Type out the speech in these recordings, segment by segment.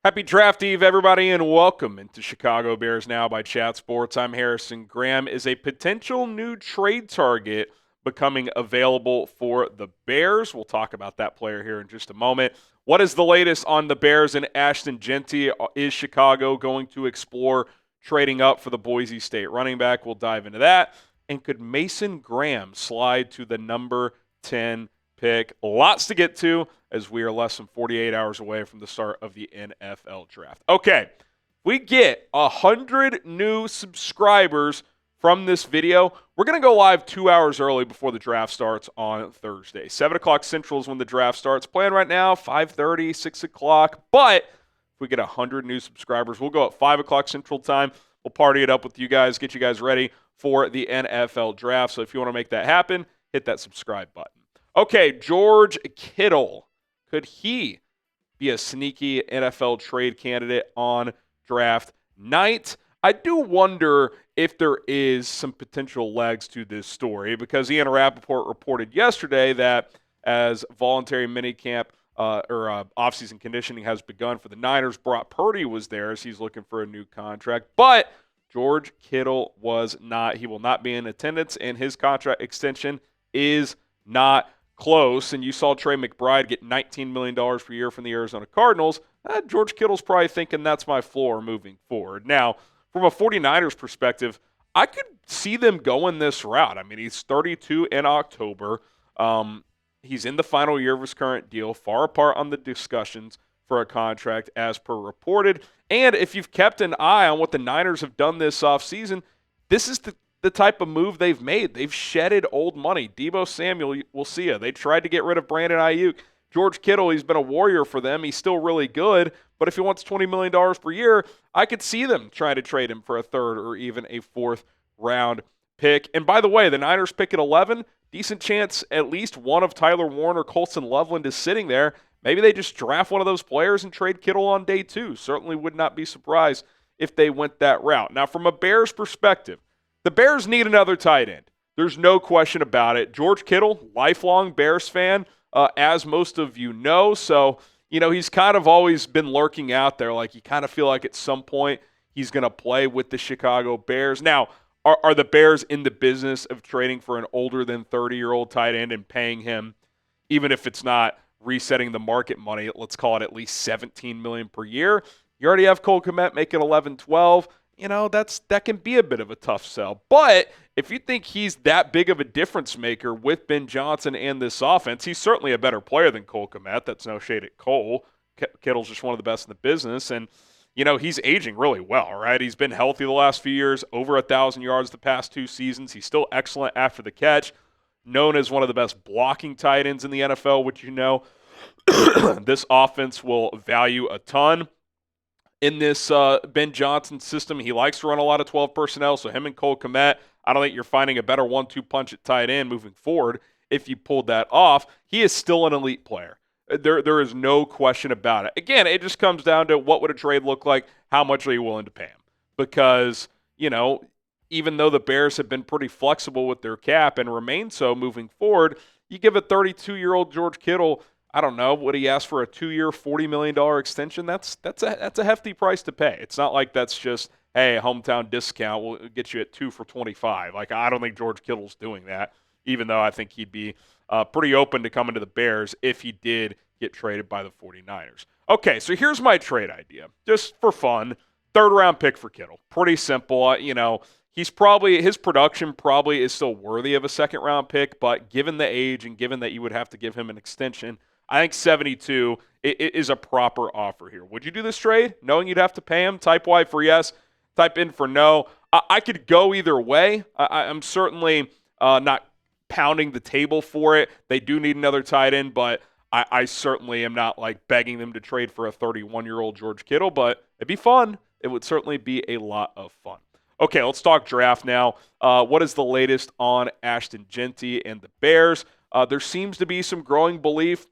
Happy Draft Eve, everybody, and welcome into Chicago Bears Now by Chat Sports. I'm Harrison Graham. Is a potential new trade target becoming available for the Bears? We'll talk about that player here in just a moment. What is the latest on the Bears and Ashton Jeanty? Is Chicago going to explore trading up for the Boise State running back? We'll dive into that. And could Mason Graham slide to the number 10 pick? Lots to get to as we are less than 48 hours away from the start of the NFL draft. Okay, we get 100 new subscribers from this video. We're going to go live 2 hours early before the draft starts on Thursday. 7 o'clock Central is when the draft starts. Plan right now, 5:30, 6 o'clock. But if we get 100 new subscribers, we'll go at 5 o'clock Central time. We'll party it up with you guys, get you guys ready for the NFL draft. So if you want to make that happen, hit that subscribe button. Okay, George Kittle. Could he be a sneaky NFL trade candidate on draft night? I do wonder if there is some potential legs to this story because Ian Rappaport reported yesterday that as voluntary minicamp or offseason conditioning has begun for the Niners, Brock Purdy was there as he's looking for a new contract. But George Kittle was not. He will not be in attendance, and his contract extension is not close. And you saw Trey McBride get $19 million per year from the Arizona Cardinals. George Kittle's probably thinking that's my floor moving forward. Now, from a 49ers perspective, I could see them going this route. I mean, he's 32 in October. He's in the final year of his current deal, far apart on the discussions for a contract as per reported. And if you've kept an eye on what the Niners have done this offseason, this is the type of move they've made. They've shedded old money. Deebo Samuel, we'll see ya. They tried to get rid of Brandon Ayuk. George Kittle, he's been a warrior for them. He's still really good, but if he wants $20 million per year, I could see them trying to trade him for a third or even a fourth round pick. And by the way, the Niners pick at 11, decent chance at least one of Tyler Warren or Colston Loveland is sitting there. Maybe they just draft one of those players and trade Kittle on day 2. Certainly would not be surprised if they went that route. Now, from a Bears perspective, the Bears need another tight end. There's no question about it. George Kittle, lifelong Bears fan, as most of you know. So, he's kind of always been lurking out there. Like, you kind of feel like at some point he's going to play with the Chicago Bears. Now, are the Bears in the business of trading for an older than 30-year-old tight end and paying him, even if it's not resetting the market money, let's call it at least $17 million per year? You already have Cole Kmet making 11, 12. That can be a bit of a tough sell. But if you think he's that big of a difference maker with Ben Johnson and this offense, he's certainly a better player than Cole Kmet. That's no shade at Cole. Kittle's just one of the best in the business. And, he's aging really well, right? He's been healthy the last few years, over 1,000 yards the past 2 seasons. He's still excellent after the catch, known as one of the best blocking tight ends in the NFL, which this offense will value a ton. In this Ben Johnson system, he likes to run a lot of 12 personnel, so him and Cole Kmet, I don't think you're finding a better 1-2 punch at tight end moving forward if you pulled that off. He is still an elite player. There is no question about it. Again, it just comes down to what would a trade look like, how much are you willing to pay him? Because, even though the Bears have been pretty flexible with their cap and remain so moving forward, you give a 32-year-old George Kittle, I don't know, would he ask for a 2-year, $40 million extension? That's a hefty price to pay. It's not like that's just, hey, hometown discount, we'll get you at 2 for $25. Like, I don't think George Kittle's doing that, even though I think he'd be pretty open to coming to the Bears if he did get traded by the 49ers. Okay, so here's my trade idea, just for fun. Third-round pick for Kittle. Pretty simple. His production probably is still worthy of a second-round pick, but given the age and given that you would have to give him an extension, I think 72 is a proper offer here. Would you do this trade, knowing you'd have to pay him? Type Y for yes, type in for no. I could go either way. I'm certainly not pounding the table for it. They do need another tight end, but I certainly am not like begging them to trade for a 31-year-old George Kittle, but it'd be fun. It would certainly be a lot of fun. Okay, let's talk draft now. What is the latest on Ashton Jeanty and the Bears? There seems to be some growing belief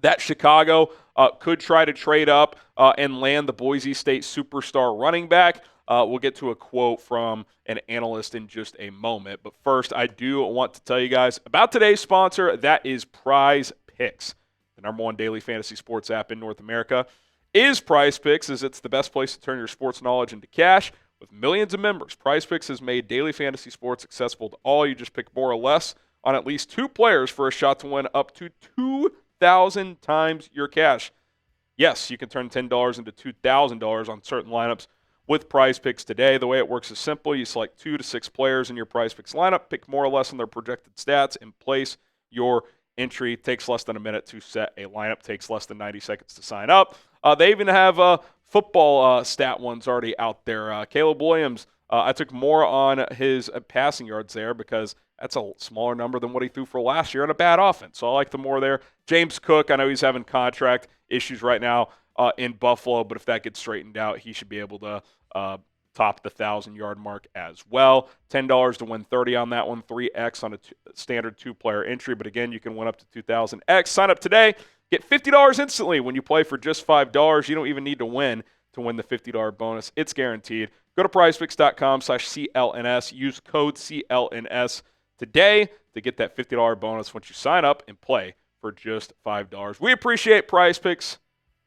that Chicago could try to trade up and land the Boise State superstar running back. We'll get to a quote from an analyst in just a moment. But first, I do want to tell you guys about today's sponsor. That is Prize Picks, the #1 daily fantasy sports app in North America. is Prize Picks, as it's the best place to turn your sports knowledge into cash. With millions of members, Prize Picks has made daily fantasy sports accessible to all. You just pick more or less on at least 2 players for a shot to win up to 2,000 times your cash. Yes, you can turn $10 into $2,000 on certain lineups with Prize Picks today. The way it works is simple. You select 2 to 6 players in your Prize Picks lineup, pick more or less on their projected stats, and place your entry. It takes less than a minute to set a lineup. Takes less than 90 seconds to sign up. They even have football stat ones already out there. Caleb Williams, I took more on his passing yards there because that's a smaller number than what he threw for last year on a bad offense. So I like the more there. James Cook, I know he's having contract issues right now in Buffalo, but if that gets straightened out, he should be able to top the 1,000-yard mark as well. $10 to win 30 on that one, 3x on a standard 2-player entry. But again, you can win up to 2,000x. Sign up today. Get $50 instantly when you play for just $5. You don't even need to win the $50 bonus. It's guaranteed. Go to prizepicks.com/CLNS. Use code CLNS today to get that $50 bonus once you sign up and play for just $5. We appreciate Prize Picks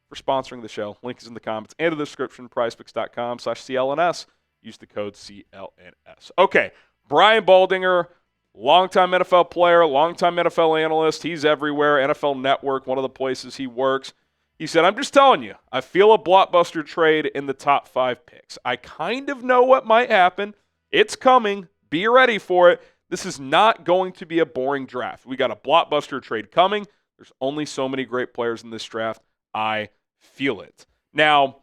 for sponsoring the show. Link is in the comments and the description, prizepicks.com/CLNS. Use the code CLNS. Okay, Brian Baldinger, longtime NFL player, longtime NFL analyst. He's everywhere. NFL Network, one of the places he works. He said, I'm just telling you, I feel a blockbuster trade in the top 5 picks. I kind of know what might happen. It's coming. Be ready for it. This is not going to be a boring draft. We got a blockbuster trade coming. There's only so many great players in this draft. I feel it. Now,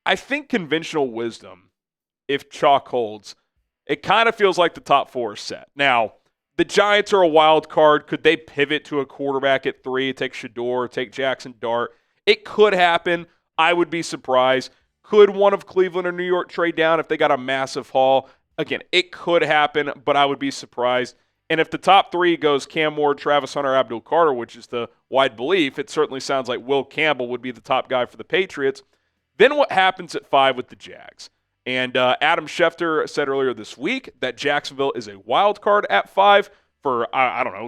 I think conventional wisdom, if chalk holds, it kind of feels like the top 4 is set. Now, the Giants are a wild card. Could they pivot to a quarterback at 3, take Shedeur, take Jackson Dart? It could happen. I would be surprised. Could one of Cleveland or New York trade down if they got a massive haul? Again, it could happen, but I would be surprised. And if the top 3 goes Cam Ward, Travis Hunter, Abdul Carter, which is the wide belief, it certainly sounds like Will Campbell would be the top guy for the Patriots. Then what happens at 5 with the Jags? And Adam Schefter said earlier this week that Jacksonville is a wild card at 5. For,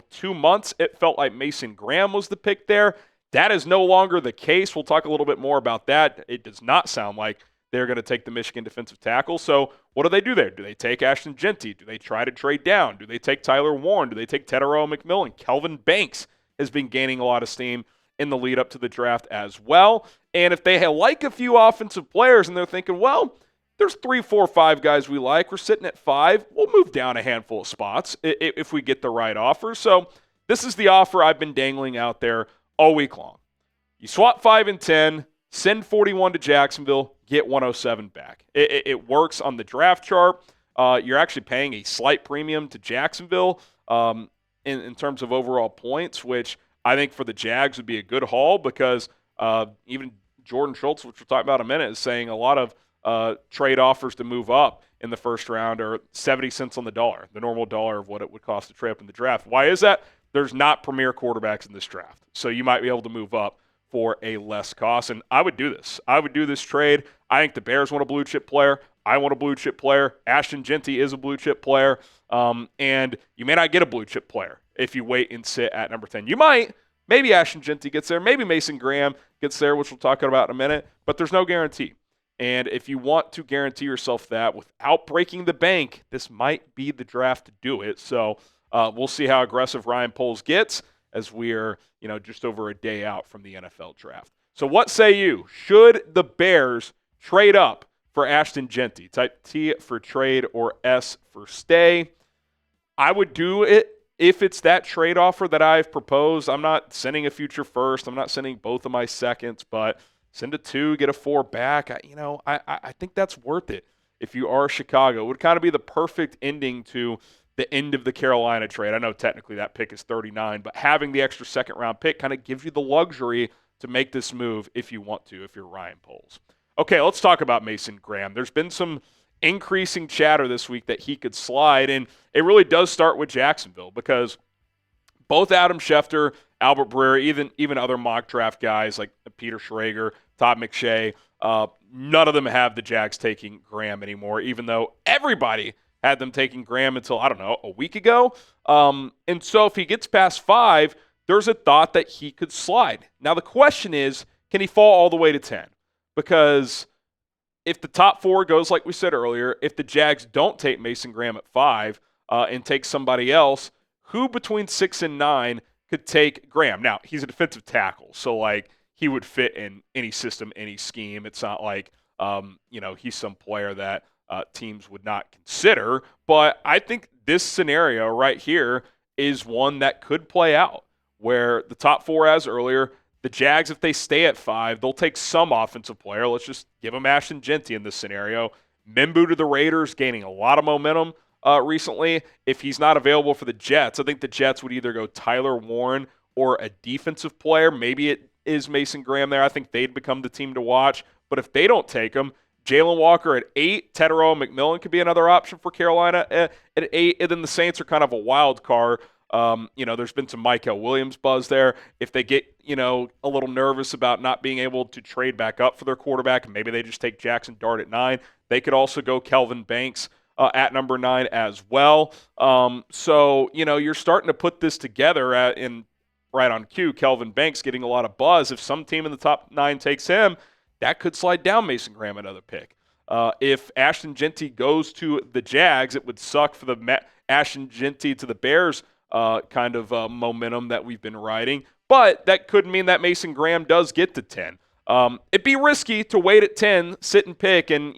2 months, it felt like Mason Graham was the pick there. That is no longer the case. We'll talk a little bit more about that. It does not sound like they're going to take the Michigan defensive tackle. So what do they do there? Do they take Ashton Jeanty? Do they try to trade down? Do they take Tyler Warren? Do they take Tetairoa McMillan? Kelvin Banks has been gaining a lot of steam in the lead up to the draft as well. And if they like a few offensive players and they're thinking, well, there's 3, 4, 5 guys we like. We're sitting at 5. We'll move down a handful of spots if we get the right offer. So this is the offer I've been dangling out there all week long. You swap 5 and 10, send 41 to Jacksonville, get 107 back. It works on the draft chart. You're actually paying a slight premium to Jacksonville in terms of overall points, which I think for the Jags would be a good haul because even Jordan Schultz, which we'll talk about in a minute, is saying a lot of trade offers to move up in the first round are 70 cents on the dollar, the normal dollar of what it would cost to trade up in the draft. Why is that? There's not premier quarterbacks in this draft. So you might be able to move up for a less cost. And I would do this. I would do this trade. I think the Bears want a blue chip player. I want a blue chip player. Ashton Jeanty is a blue chip player. And you may not get a blue chip player if you wait and sit at number 10. You might. Maybe Ashton Jeanty gets there. Maybe Mason Graham gets there, which we'll talk about in a minute. But there's no guarantee. And if you want to guarantee yourself that without breaking the bank, this might be the draft to do it. So we'll see how aggressive Ryan Poles gets as we're, just over a day out from the NFL draft. So what say you? Should the Bears trade up for Ashton Jeanty? Type T for trade or S for stay. I would do it if it's that trade offer that I've proposed. I'm not sending a future first. I'm not sending both of my seconds, but send a 2, get a 4 back. I think that's worth it if you are Chicago. It would kind of be the perfect ending to the end of the Carolina trade. I know technically that pick is 39, but having the extra second-round pick kind of gives you the luxury to make this move if you want to, if you're Ryan Poles. Okay, let's talk about Mason Graham. There's been some increasing chatter this week that he could slide, and it really does start with Jacksonville because both Adam Schefter, Albert Breer, even other mock draft guys like Peter Schrager, Todd McShay, none of them have the Jags taking Graham anymore, even though everybody had them taking Graham until, a week ago. And so if he gets past 5, there's a thought that he could slide. Now the question is, can he fall all the way to 10? because if the top 4 goes like we said earlier, if the Jags don't take Mason Graham at 5 and take somebody else, who between 6 and 9 could take Graham? Now, he's a defensive tackle, so like he would fit in any system, any scheme. It's not like he's some player that teams would not consider. But I think this scenario right here is one that could play out, where the top 4, as earlier, the Jags, if they stay at 5, they'll take some offensive player. Let's just give them Ashton Jeanty in this scenario. Mimbu to the Raiders, gaining a lot of momentum recently. If he's not available for the Jets, I think the Jets would either go Tyler Warren or a defensive player. Maybe it is Mason Graham there. I think they'd become the team to watch. But if they don't take him, Jalen Walker at 8, Teterow McMillan could be another option for Carolina at 8, and then the Saints are kind of a wild card. There's been some Michael Williams buzz there. If they get, a little nervous about not being able to trade back up for their quarterback, maybe they just take Jackson Dart at 9. They could also go Kelvin Banks at number 9 as well. You're starting to put this together right on cue. Kelvin Banks getting a lot of buzz. If some team in the top 9 takes him, that could slide down Mason Graham another pick. If Ashton Jeanty goes to the Jags, it would suck for the Ashton Jeanty to the Bears momentum that we've been riding. But that could mean that Mason Graham does get to 10. It'd be risky to wait at 10, sit and pick, and,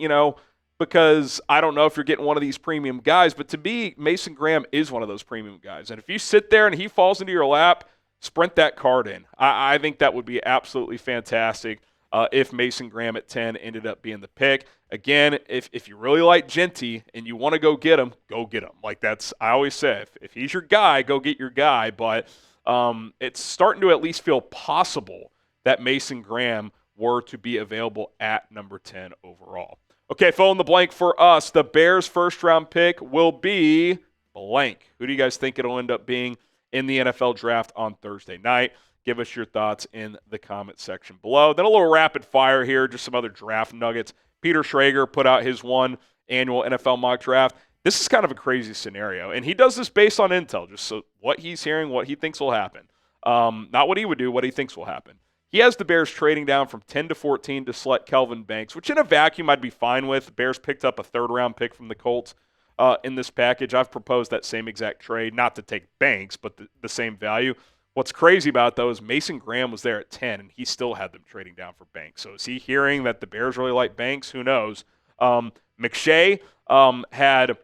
because I don't know if you're getting one of these premium guys, but to me, Mason Graham is one of those premium guys. And if you sit there and he falls into your lap, sprint that card in. I think that would be absolutely fantastic. If Mason Graham at 10 ended up being the pick. Again, if you really like Jeanty and you want to go get him, go get him. Like I always say, if he's your guy, go get your guy. But it's starting to at least feel possible that Mason Graham were to be available at number 10 overall. Okay, fill in the blank for us. The Bears' first-round pick will be blank. Who do you guys think it'll end up being in the NFL draft on Thursday night? Give us your thoughts in the comment section below. Then a little rapid fire here, just some other draft nuggets. Peter Schrager put out his one annual NFL mock draft. This is kind of a crazy scenario, and he does this based on intel, just so what he's hearing, what he thinks will happen. Not what he would do, what he thinks will happen. He has the Bears trading down from 10 to 14 to select Kelvin Banks, which in a vacuum I'd be fine with. The Bears picked up a third-round pick from the Colts in this package. I've proposed that same exact trade, not to take Banks, but the same value. What's crazy about it, though, is Mason Graham was there at 10, and he still had them trading down for Banks. So is he hearing that the Bears really like Banks? Who knows? McShay had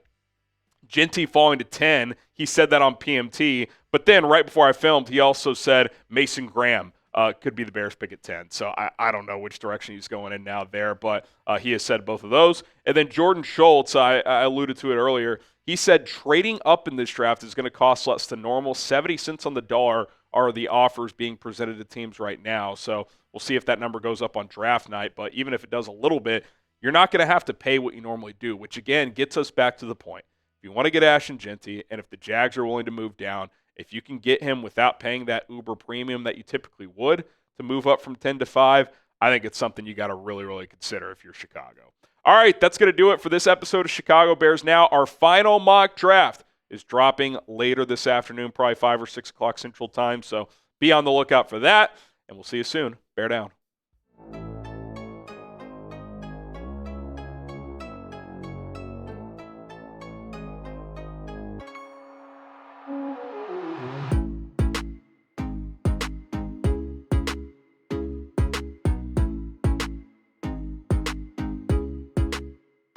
Jeanty falling to 10. He said that on PMT. But then right before I filmed, he also said Mason Graham could be the Bears pick at 10. So I don't know which direction he's going in now there, but he has said both of those. And then Jordan Schultz, I alluded to it earlier, he said trading up in this draft is going to cost less than normal. 70 cents on the dollar are the offers being presented to teams right now. So we'll see if that number goes up on draft night. But even if it does a little bit, you're not going to have to pay what you normally do, which, again, gets us back to the point. If you want to get Ashton Jeanty, and if the Jags are willing to move down, if you can get him without paying that uber premium that you typically would to move up from 10 to 5, I think it's something you got to really, really consider if you're Chicago. All right, that's going to do it for this episode of Chicago Bears Now. Our final mock draft is dropping later this afternoon, probably 5 or 6 o'clock Central Time. So be on the lookout for that, and we'll see you soon. Bear down.